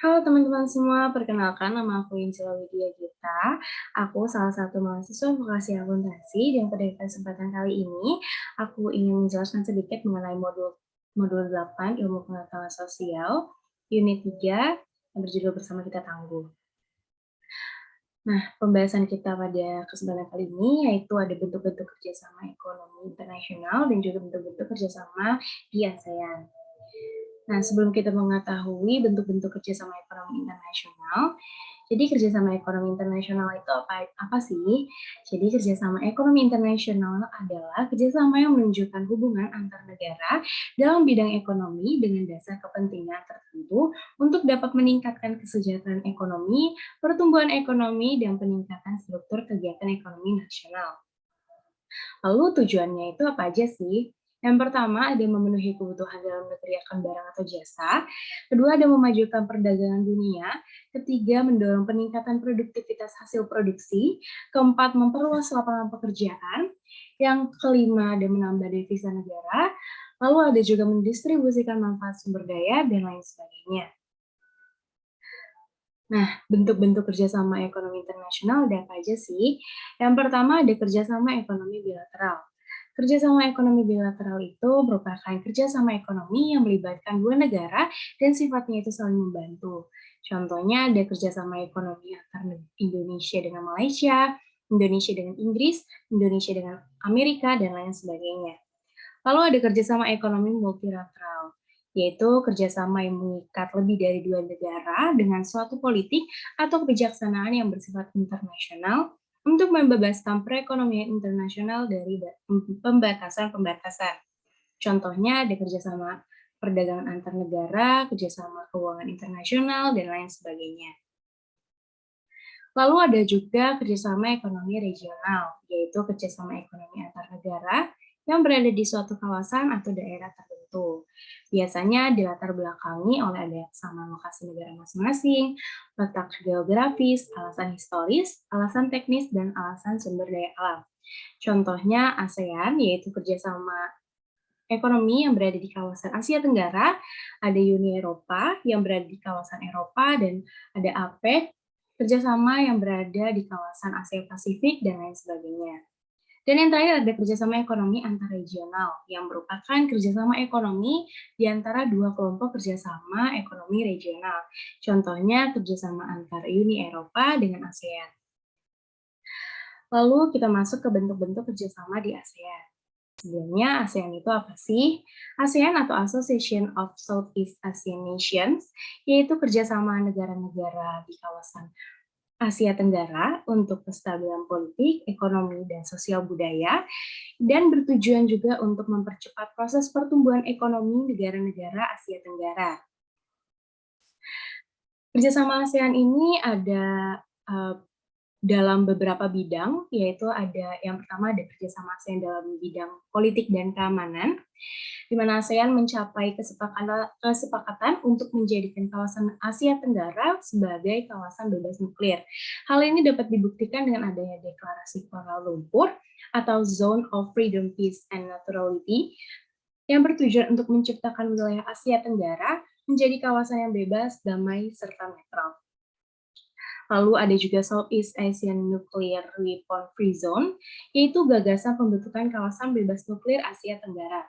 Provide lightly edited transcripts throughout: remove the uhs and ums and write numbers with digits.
Halo teman-teman semua, perkenalkan nama aku Injil Widya Gita. Aku salah satu mahasiswa vokasi akuntansi dan pada kesempatan kali ini aku ingin menjelaskan sedikit mengenai modul modul 8 Ilmu Pengetahuan Sosial, unit 3 yang berjudul Bersama Kita Tangguh. Nah, pembahasan kita pada kesempatan kali ini yaitu ada bentuk-bentuk kerjasama ekonomi internasional dan juga bentuk-bentuk kerjasama di ASEAN. Nah, sebelum kita mengetahui bentuk-bentuk kerjasama ekonomi internasional, jadi kerjasama ekonomi internasional itu apa sih? Jadi kerjasama ekonomi internasional adalah kerjasama yang menunjukkan hubungan antar negara dalam bidang ekonomi dengan dasar kepentingan tertentu untuk dapat meningkatkan kesejahteraan ekonomi, pertumbuhan ekonomi, dan peningkatan struktur kegiatan ekonomi nasional. Lalu tujuannya itu apa aja sih? Yang pertama ada memenuhi kebutuhan dalam negeri akan barang atau jasa, kedua ada memajukan perdagangan dunia, ketiga mendorong peningkatan produktivitas hasil produksi, keempat memperluas lapangan pekerjaan, yang kelima ada menambah devisa negara, lalu ada juga mendistribusikan manfaat sumber daya, dan lain sebagainya. Nah, bentuk-bentuk kerjasama ekonomi internasional ada apa aja sih? Yang pertama ada kerjasama ekonomi bilateral. Kerjasama ekonomi bilateral itu merupakan kerjasama ekonomi yang melibatkan dua negara dan sifatnya itu saling membantu. Contohnya ada kerjasama ekonomi antara Indonesia dengan Malaysia, Indonesia dengan Inggris, Indonesia dengan Amerika, dan lain sebagainya. Lalu ada kerjasama ekonomi multilateral, yaitu kerjasama yang mengikat lebih dari dua negara dengan suatu politik atau kebijaksanaan yang bersifat internasional untuk membebaskan perekonomian internasional dari pembatasan-pembatasan. Contohnya ada kerjasama perdagangan antar negara, kerjasama keuangan internasional, dan lain sebagainya. Lalu ada juga kerjasama ekonomi regional, yaitu kerjasama ekonomi antar negara yang berada di suatu kawasan atau daerah tertentu. Biasanya dilatar belakangi oleh ada kesamaan lokasi negara masing-masing, letak geografis, alasan historis, alasan teknis, dan alasan sumber daya alam. Contohnya ASEAN, yaitu kerjasama ekonomi yang berada di kawasan Asia Tenggara, ada Uni Eropa yang berada di kawasan Eropa, dan ada APEC, kerjasama yang berada di kawasan Asia Pasifik, dan lain sebagainya. Dan yang terakhir ada kerjasama ekonomi antar regional, yang merupakan kerjasama ekonomi di antara dua kelompok kerjasama ekonomi regional. Contohnya kerjasama antar Uni Eropa dengan ASEAN. Lalu kita masuk ke bentuk-bentuk kerjasama di ASEAN. Sebelumnya, ASEAN itu apa sih? ASEAN atau Association of Southeast Asian Nations, yaitu kerjasama negara-negara di kawasan Asia Tenggara untuk kestabilan politik, ekonomi, dan sosial budaya, dan bertujuan juga untuk mempercepat proses pertumbuhan ekonomi negara-negara Asia Tenggara. Kerjasama ASEAN ini ada uh, dalam beberapa bidang, yaitu ada yang pertama ada kerjasama ASEAN dalam bidang politik dan keamanan, di mana ASEAN mencapai kesepakatan untuk menjadikan kawasan Asia Tenggara sebagai kawasan bebas nuklir. Hal ini dapat dibuktikan dengan adanya deklarasi Kuala Lumpur atau Zone of Freedom, Peace, and Neutrality yang bertujuan untuk menciptakan wilayah Asia Tenggara menjadi kawasan yang bebas, damai, serta netral. Lalu ada juga Southeast Asian Nuclear Weapon Free Zone, yaitu gagasan pembentukan kawasan bebas nuklir Asia Tenggara.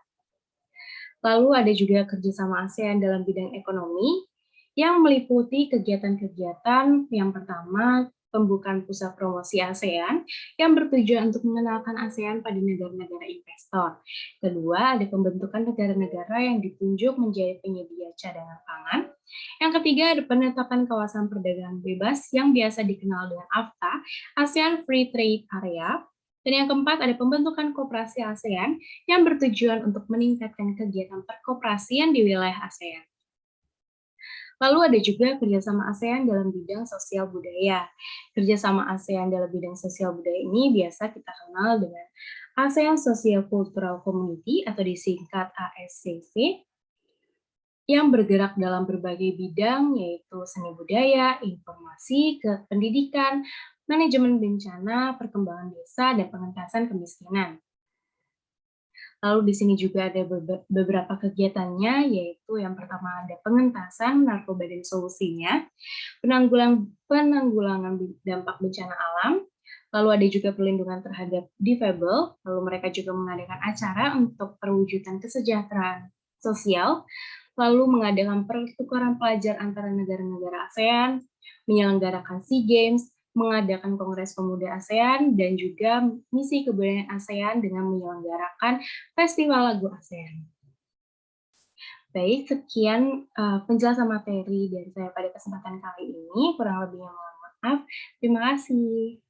Lalu ada juga kerjasama ASEAN dalam bidang ekonomi, yang meliputi kegiatan-kegiatan yang pertama, pembukaan pusat promosi ASEAN, yang bertujuan untuk mengenalkan ASEAN pada negara-negara investor. Kedua, ada pembentukan negara-negara yang ditunjuk menjadi penyedia cadangan pangan. Yang ketiga, ada penetapan kawasan perdagangan bebas yang biasa dikenal dengan AFTA, ASEAN Free Trade Area. Dan yang keempat, ada pembentukan koperasi ASEAN yang bertujuan untuk meningkatkan kegiatan perkoperasian di wilayah ASEAN. Lalu ada juga kerjasama ASEAN dalam bidang sosial budaya. Kerjasama ASEAN dalam bidang sosial budaya ini biasa kita kenal dengan ASEAN Social Cultural Community atau disingkat ASCC, yang bergerak dalam berbagai bidang yaitu seni budaya, informasi, pendidikan, manajemen bencana, perkembangan desa, dan pengentasan kemiskinan. Lalu di sini juga ada beberapa kegiatannya, yaitu yang pertama ada pengentasan narkoba dan solusinya, penanggulangan dampak bencana alam, lalu ada juga perlindungan terhadap difabel, lalu mereka juga mengadakan acara untuk perwujudan kesejahteraan sosial, lalu mengadakan pertukaran pelajar antara negara-negara ASEAN, menyelenggarakan SEA Games, mengadakan Kongres Pemuda ASEAN, dan juga misi kebudayaan ASEAN dengan menyelenggarakan Festival Lagu ASEAN. Baik, sekian penjelasan materi dari saya pada kesempatan kali ini. Kurang lebihnya mohon maaf. Terima kasih.